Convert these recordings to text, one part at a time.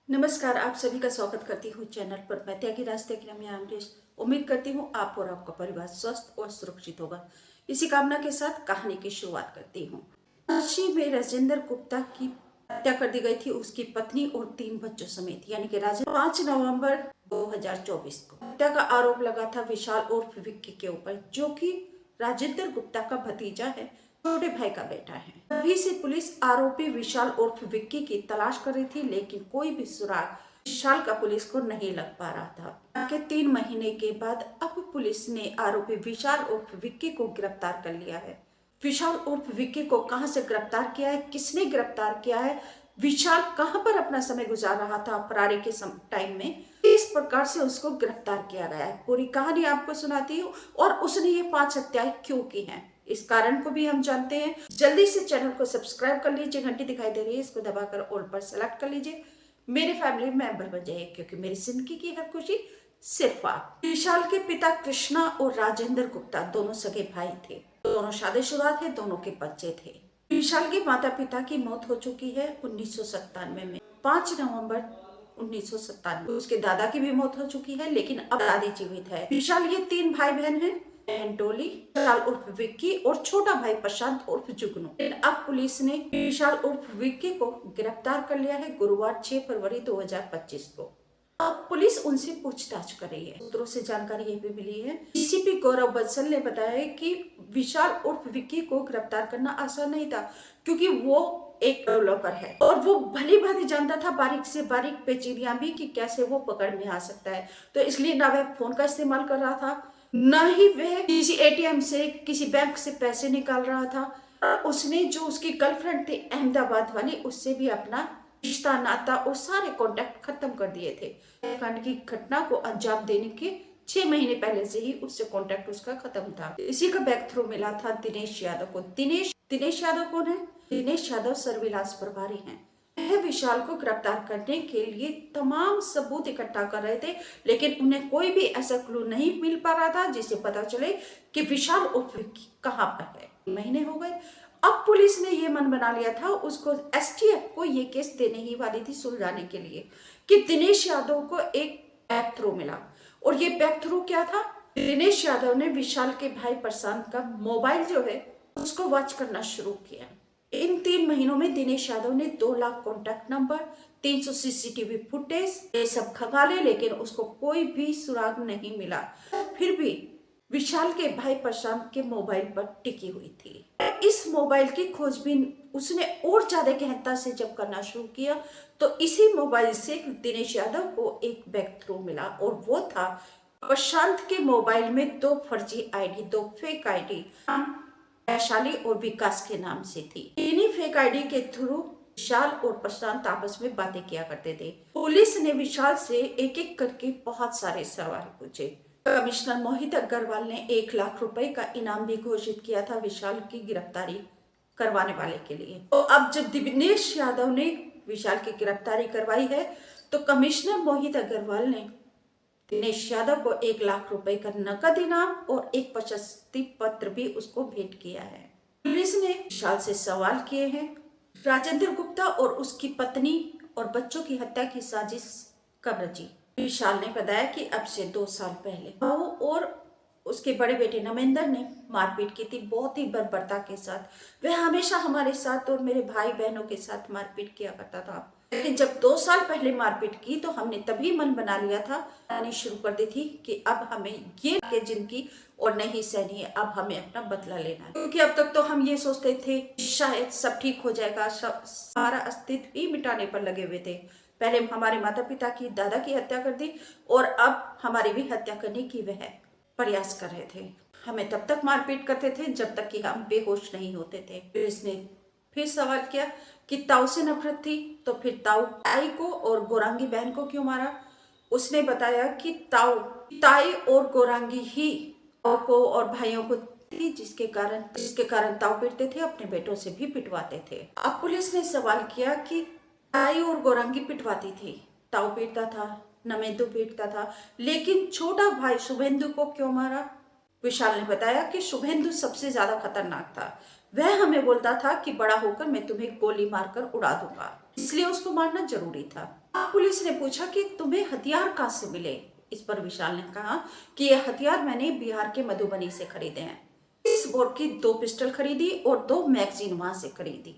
नमस्कार, आप सभी का स्वागत करती हूँ चैनल पर। मैं त्यागी रास्ते की मैं अमरीश। उम्मीद करती हूँ आप और आपका परिवार स्वस्थ और सुरक्षित होगा। इसी कामना के साथ कहानी की शुरुआत करती हूँ। काशी में राजेंद्र गुप्ता की हत्या कर दी गई थी, उसकी पत्नी और 3 बच्चों समेत, यानी कि 5 नवंबर 2024 को हत्या का आरोप लगा था विशाल उर्फ विक्की के ऊपर, जो कि राजेंद्र गुप्ता का भतीजा है, छोटे भाई का बेटा है। तभी से पुलिस आरोपी विशाल उर्फ विक्की की तलाश कर रही थी, लेकिन कोई भी सुराग विशाल का पुलिस को नहीं लग पा रहा था। के 3 महीने के बाद अब पुलिस ने आरोपी विशाल उर्फ विक्की को गिरफ्तार कर लिया है। विशाल उर्फ विक्की को कहां से गिरफ्तार किया है, किसने गिरफ्तार किया है, विशाल कहां पर अपना समय गुजार रहा था फरारी के टाइम में, इस प्रकार से उसको गिरफ्तार किया गया है। पूरी कहानी आपको सुनाती हूँ और उसने ये 5 हत्याएं क्यों की हैं, इस कारण को भी हम जानते हैं। जल्दी से चैनल को सब्सक्राइब कर लीजिए, घंटी दिखाई दे रही है, इसको दबाकर ऑल पर सेलेक्ट कर लीजिए, मेरे फैमिली मेंबर बन जाइए, क्योंकि मेरी जिंदगी की हर खुशी सिर्फ आप। विशाल के पिता कृष्णा और राजेंद्र गुप्ता दोनों सगे भाई थे, दोनों शादीशुदा थे, दोनों के बच्चे थे। विशाल के माता पिता की मौत हो चुकी है 1997 में, 5 नवंबर 1997। उसके दादा की भी मौत हो चुकी है, लेकिन अब दादी जीवित है। विशाल ये 3 भाई बहन हैं, एंटोली, विशाल उर्फ विक्की और छोटा भाई प्रशांत उर्फ जुगनू। अब पुलिस ने विशाल उर्फ विक्की को गिरफ्तार कर लिया है गुरुवार 6 फरवरी 2025 को। अब पुलिस उनसे पूछताछ कर रही है। सूत्रों से जानकारी ये भी मिली है, डीसीपी गौरव बंसल ने बताया कि विशाल उर्फ विक्की को गिरफ्तार करना आसान नहीं था, क्योंकि वो एक डेवलपर है और वो भली भांति जानता था बारीक से बारीक पेचीनियां भी कि कैसे वो पकड़ में आ सकता है। तो इसलिए ना वह फोन का इस्तेमाल कर रहा था, न ही वह किसी एटीएम से, किसी बैंक से पैसे निकाल रहा था। उसने जो उसकी गर्लफ्रेंड थी अहमदाबाद वाली, उससे भी अपना रिश्ता नाता और सारे कॉन्टेक्ट खत्म कर दिए थे। कांड की घटना को अंजाम देने के 6 महीने पहले से ही उससे कॉन्टेक्ट उसका खत्म था। इसी का बैक थ्रू मिला था दिनेश यादव को। दिनेश यादव कौन है? दिनेश यादव सर्विलांस प्रभारी हैं। वह विशाल को गिरफ्तार करने के लिए तमाम सबूत इकट्ठा कर रहे थे, लेकिन उन्हें कोई भी ऐसा क्लू नहीं मिल पा रहा था जिससे पता चले कि विशाल उर्फ विक्की कहाँ पर है। महीने हो गए, अब पुलिस ने ये मन बना लिया था, उसको एसटीएफ को ये केस देने ही वाली थी सुलझाने के लिए, कि दिनेश यादव को एक बैक थ्रू मिला। और ये बैक थ्रू क्या था? दिनेश यादव ने विशाल के भाई प्रशांत का मोबाइल जो है उसको वॉच करना शुरू किया। इन 3 महीनों में दिनेश यादव ने 2 lakh contact number, 300 CCTV footage ये सब खंगाले, लेकिन उसको कोई भी सुराग नहीं मिला। फिर भी विशाल के भाई प्रशांत के मोबाइल पर टिकी हुई थी। इस मोबाइल की खोजबीन उसने और ज्यादा गहनता से जब करना शुरू किया, तो इसी मोबाइल से दिनेश यादव को एक बैक थ्रू मिला, और वो था प्रशांत के मोबाइल में 2 फर्जी आईडी, 2 फेक आईडी वैशाली और विकास के नाम से थी। इन्हीं फेक आईडी के थ्रू विशाल और प्रशांत आपस में बातें किया करते थे। पुलिस ने विशाल से एक एक करके बहुत सारे सवाल पूछे। कमिश्नर मोहित अग्रवाल ने 1 लाख रुपए का इनाम भी घोषित किया था विशाल की गिरफ्तारी करवाने वाले के लिए। तो अब जब दिनेश यादव ने विशाल की गिरफ्तारी करवाई है, तो कमिश्नर मोहित अग्रवाल ने दिनेश यादव को 1 लाख रुपए का नकद इनाम और एक प्रशस्ति पत्र भी उसको भेंट किया है। पुलिस ने विशाल से सवाल किए हैं, राजेंद्र गुप्ता और उसकी पत्नी और बच्चों की हत्या की साजिश कब रची। विशाल ने बताया कि अब से 2 साल पहले वो और उसके बड़े बेटे नमेंद्र ने मारपीट की थी, बहुत ही बर्बरता के साथ। वह हमेशा हमारे साथ और मेरे भाई बहनों के साथ मारपीट किया करता था, लेकिन जब 2 साल पहले मारपीट की तो हमने तभी मन बना लिया था, आनी शुरू कर दी थी कि अब हमें ये जिंदगी और नहीं सहनी है, अब हमें अपना बदला लेना है। क्योंकि अब तक तो हम ये सोचते थे शायद सब ठीक हो जाएगा, सारा अस्तित्व ही मिटाने पर लगे हुए थे। पहले हमारे माता पिता की, दादा की हत्या कर दी, और अब हमारी भी हत्या करने की वह प्रयास कर रहे थे। हमें तब तक मारपीट करते थे जब तक कि हम बेहोश नहीं होते थे। फिर इसने फिर सवाल किया कि ताऊ से नफरत थी, तो फिर ताऊ ताई को और गोरांगी बहन को क्यों मारा। उसने बताया कि ताई और गोरांगी ही को और भाइयों को थी, जिसके कारण ताऊ पीटते थे, अपने बेटों से भी पिटवाते थे। अब पुलिस ने सवाल किया कि ताई और गोरांगी पिटवाती थी, ताऊ पीटता था, नमेंदु पीटता था, लेकिन छोटा भाई शुभेंदु को क्यों मारा। विशाल ने बताया कि शुभेंदु सबसे ज्यादा खतरनाक था। वह हमें बोलता था कि बड़ा होकर मैं तुम्हें गोली मारकर उड़ा दूंगा। इसलिए उसको मारना जरूरी था। पुलिस ने पूछा कि तुम्हें हथियार कहाँ से मिले। इस पर विशाल ने कहा कि ये हथियार मैंने बिहार के मधुबनी से खरीदे हैं। इस बोर की 2 पिस्टल खरीदी और 2 मैगजीन वहां से खरीदी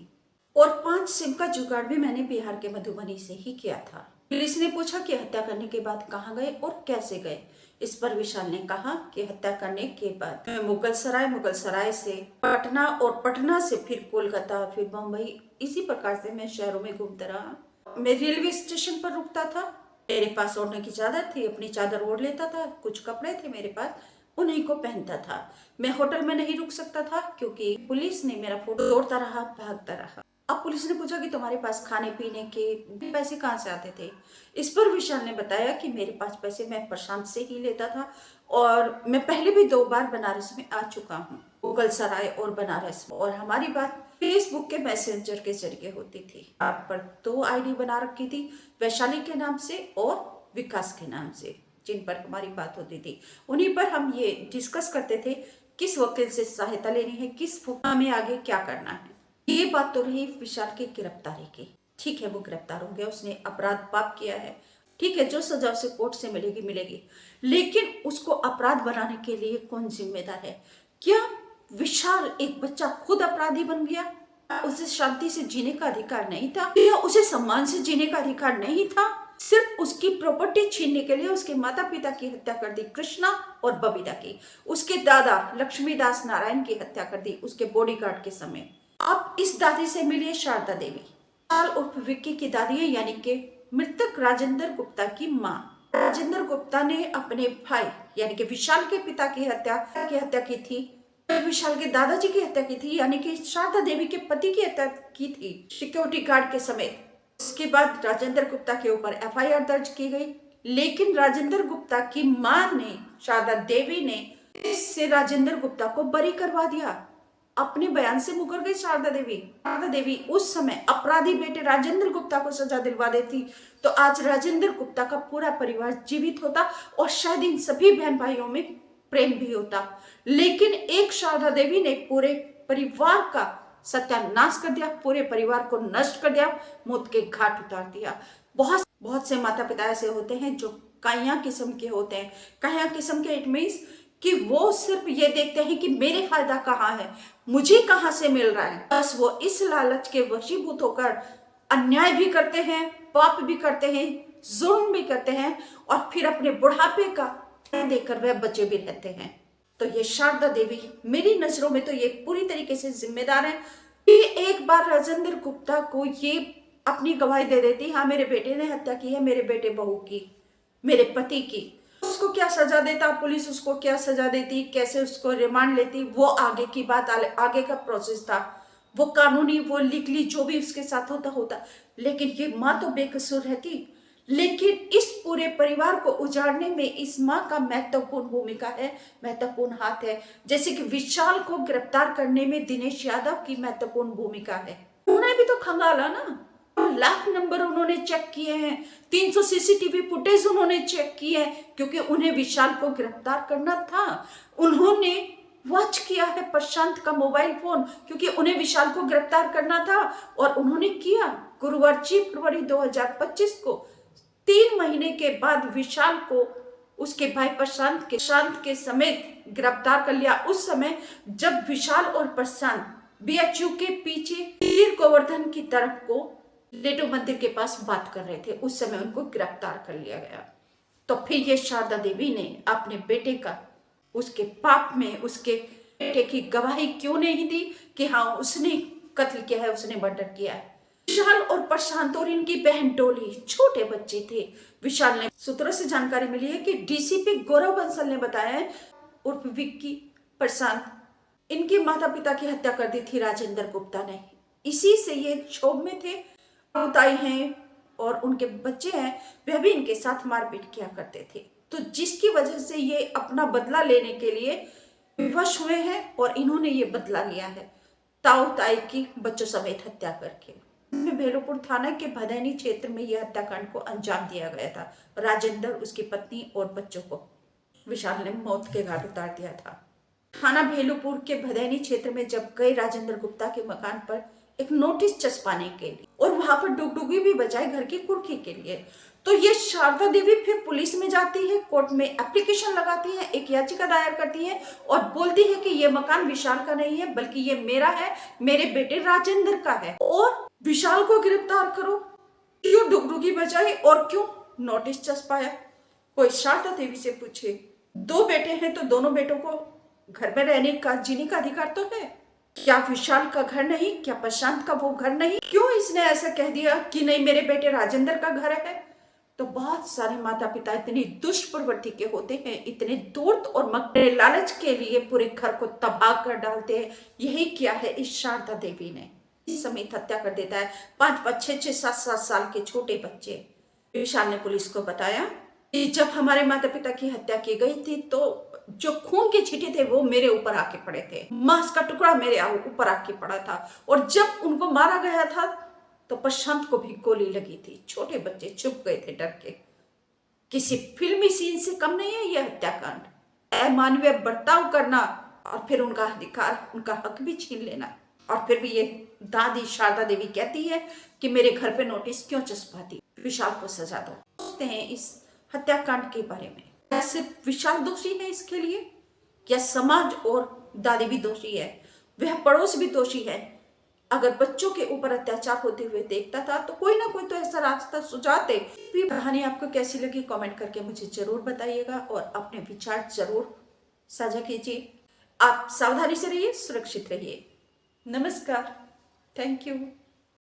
और 5 सिम का जुगाड़ भी मैंने बिहार के मधुबनी से ही किया था। पुलिस ने पूछा कि हत्या करने के बाद कहाँ गए और कैसे गए। इस पर विशाल ने कहा कि हत्या करने के बाद मैं मुगलसराय से पटना और पटना से फिर कोलकाता, फिर मुंबई, इसी प्रकार से मैं शहरों में घूमता रहा। मैं रेलवे स्टेशन पर रुकता था, मेरे पास ओढ़ने की चादर थी, अपनी चादर ओढ़ लेता था, कुछ कपड़े थे मेरे पास, उन्हीं को पहनता था। मैं होटल में नहीं रुक सकता था क्योंकि पुलिस ने मेरा फोटो तोड़ता रहा, भागता रहा। अब पुलिस ने पूछा कि तुम्हारे पास खाने पीने के पैसे कहाँ से आते थे। इस पर विशाल ने बताया कि मेरे पास पैसे मैं प्रशांत से ही लेता था और मैं पहले भी 2 बार बनारस में आ चुका हूँ, मुगल सराय और बनारस में, और हमारी बात फेसबुक के मैसेंजर के जरिए होती थी। आप पर 2 आईडी बना रखी थी, वैशाली के नाम से और विकास के नाम से, जिन पर हमारी बात होती थी। उन्हीं पर हम ये डिस्कस करते थे किस वकील से सहायता लेनी है, किस हमें आगे क्या करना है। ये बात तो रही विशाल की गिरफ्तारी की। ठीक है, वो गिरफ्तार हो गया, उसने अपराध पाप किया है, ठीक है, जो सजा उसे कोर्ट से मिलेगी मिलेगी, लेकिन उसको अपराध बनाने के लिए कौन जिम्मेदार है? क्या विशाल एक बच्चा खुद अपराधी बन गया? उसे शांति से जीने का अधिकार नहीं था या उसे सम्मान से जीने का अधिकार नहीं था? सिर्फ उसकी प्रॉपर्टी छीनने के लिए उसके माता पिता की हत्या कर दी, कृष्णा और बबीता की। उसके दादा लक्ष्मीदास नारायण की हत्या कर दी उसके बॉडीगार्ड के समय। अब इस दादी से मिलिए शारदा देवी, विशाल उर्फ विक्की की दादी है, यानी कि मृतक राजेंद्र गुप्ता की माँ। राजेंद्र गुप्ता ने अपने भाई यानी कि विशाल के पिता की हत्या की थी, विशाल के दादाजी की हत्या की थी, यानी कि शारदा देवी के पति की हत्या की थी सिक्योरिटी गार्ड के समेत। उसके बाद राजेंद्र गुप्ता के ऊपर एफआईआर दर्ज की गई, लेकिन राजेंद्र गुप्ता की मां ने, शारदा देवी ने, इससे राजेंद्र गुप्ता को बरी करवा दिया। अपने बयान से मुकर गई शारदा देवी उस समय अपराधी बेटे राजेंद्र गुप्ता को सजा दिलवा देती तो आज राजेंद्र गुप्ता का पूरा परिवार जीवित होता और शायद इन सभी बहन भाइयों में प्रेम भी होता। लेकिन एक शारदा देवी ने पूरे परिवार का सत्यानाश कर दिया, पूरे परिवार को नष्ट कर दिया, मौत के घाट उतार दिया। बहुत बहुत से माता पिता ऐसे होते हैं जो काया किस्म के होते हैं। काया किस्म के इट मीन्स कि वो सिर्फ ये देखते हैं कि मेरे फायदा कहाँ है, मुझे कहाँ से मिल रहा है, बस वो इस लालच के वशीभूत होकर अन्याय भी करते हैं, पाप भी करते हैं, जुल्म भी करते हैं और फिर अपने बुढ़ापे का देकर वह बचे भी रहते हैं। तो ये शारदा देवी मेरी नजरों में तो ये पूरी तरीके से जिम्मेदार है कि एक बार राजेंद्र गुप्ता को ये अपनी गवाही दे देती, हाँ मेरे बेटे ने हत्या की है, मेरे बेटे बहू की, मेरे पति की, उसको क्या सजा देता, पुलिस उसको क्या सजा देती, कैसे उसको रिमांड लेती, वो आगे की बात, आगे का प्रोसेस था, वो कानूनी, वो लीगली जो भी उसके साथ होता। लेकिन ये माँ तो बेकसूर रहती, लेकिन इस पूरे परिवार को उजाड़ने में इस माँ का महत्वपूर्ण भूमिका है, महत्वपूर्ण हाथ है। जैसे कि विशाल को गिरफ्तार करने में दिनेश यादव की महत्वपूर्ण भूमिका है। उन्होंने भी तो खंगाला ना, लाख नंबर उन्होंने चेक किए हैं, 300 सीसीटीवी फुटेज उन्होंने चेक किए हैं, क्योंकि उन्हें विशाल को गिरफ्तार करना था। उन्होंने वॉच किया है प्रशांत का मोबाइल फोन, क्योंकि उन्हें विशाल को गिरफ्तार करना था और उन्होंने किया। गुरुवार 6 फरवरी 2025 को 3 महीने के बाद विशाल को उसके भाई प्रशांत के समेत गिरफ्तार कर लिया। उस समय जब विशाल और प्रशांत बीएचयू के पीछे वीर गोवर्धन की तरफ को लेटो मंदिर के पास बात कर रहे थे, उस समय उनको गिरफ्तार कर लिया गया। तो फिर ये शारदा देवी ने अपने बेटे का, उसके पाप में उसके बेटे की गवाही क्यों नहीं दी कि हाँ उसने कत्ल किया है, उसने मर्डर किया है। विशाल और प्रशांत और इनकी बहन डोली छोटे बच्चे थे। विशाल ने सूत्रों से जानकारी मिली है कि डीसीपी गौरव बंसल ने बताया है उर्फ विक्की प्रशांत, इनके माता पिता की हत्या कर दी थी राजेंद्र गुप्ता ने। इसी से ये क्षोभ में थे। ताई हैं और उनके बच्चे हैं, वह भी इनके साथ मारपीट किया करते थे, तो जिसकी वजह से ये अपना बदला लेने के लिए विवश हुए हैं और इन्होंने ये बदला लिया है ताऊ ताई की बच्चों समेत हत्या करके। भेलूपुर थाना के भदैनी क्षेत्र में यह हत्याकांड को अंजाम दिया गया था। राजेंद्र, उसकी पत्नी और बच्चों को विशाल ने मौत के घाट उतार दिया था। थाना भेलूपुर के भदैनी क्षेत्र में जब गए राजेंद्र गुप्ता के मकान पर एक नोटिस चस्पाने के लिए, और वहां पर डुगडुगी भी बजाए घर की कुर्की के लिए। तो ये शारदा देवी फिर पुलिस में जाती है, कोर्ट में एप्लीकेशन लगाती है, एक याचिका दायर करती है और बोलती है कि ये मकान विशाल का नहीं है बल्कि ये मेरा है, मेरे बेटे राजेंद्र का है, और विशाल को गिरफ्तार करो। क्यों डुगडुगी बजाई और क्यों नोटिस चस्पाया? कोई शारदा देवी से पूछे। 2 बेटे हैं तो दोनों बेटों को घर में रहने का, जीने का अधिकार तो है। क्या विशाल का घर नहीं? क्या प्रशांत का वो घर नहीं? क्यों इसने ऐसा कह दिया कि नहीं मेरे बेटे राजेंद्र का घर है? तो बहुत सारे माता पिता इतनी दुष्ट प्रवृत्ति के होते हैं, इतने धूर्त और मकरे लालच के लिए पूरे घर को तबाह कर डालते हैं। यही किया है इस शारदा देवी ने। इस समय हत्या कर देता है 5-5, 6-6, 7-7 साल के छोटे बच्चे। विशाल ने पुलिस को बताया कि जब हमारे माता पिता की हत्या की गई थी तो जो खून के छींटे थे वो मेरे ऊपर आके पड़े थे, मांस का टुकड़ा मेरे ऊपर आके पड़ा था, और जब उनको मारा गया था तो प्रशांत को भी गोली लगी थी। छोटे बच्चे चुप गए थे डर के। किसी फिल्मी सीन से कम नहीं है यह हत्याकांड। अमानवीय बर्ताव करना और फिर उनका अधिकार, उनका हक भी छीन लेना। और फिर भी ये दादी शारदा देवी कहती है कि मेरे घर पे नोटिस क्यों चस्पा दी, विशाल को सजा दो। सोचते हैं इस हत्याकांड के बारे में, क्या सिर्फ विशाल दोषी है इसके लिए? क्या समाज और दादी भी दोषी है? वह पड़ोस भी दोषी है? अगर बच्चों के ऊपर अत्याचार होते हुए देखता था तो कोई ना कोई तो ऐसा रास्ता सुझाते भी। कहानी आपको कैसी लगी कमेंट करके मुझे जरूर बताइएगा और अपने विचार जरूर साझा कीजिए। आप सावधानी से रहिए, सुरक्षित रहिए। नमस्कार, थैंक यू।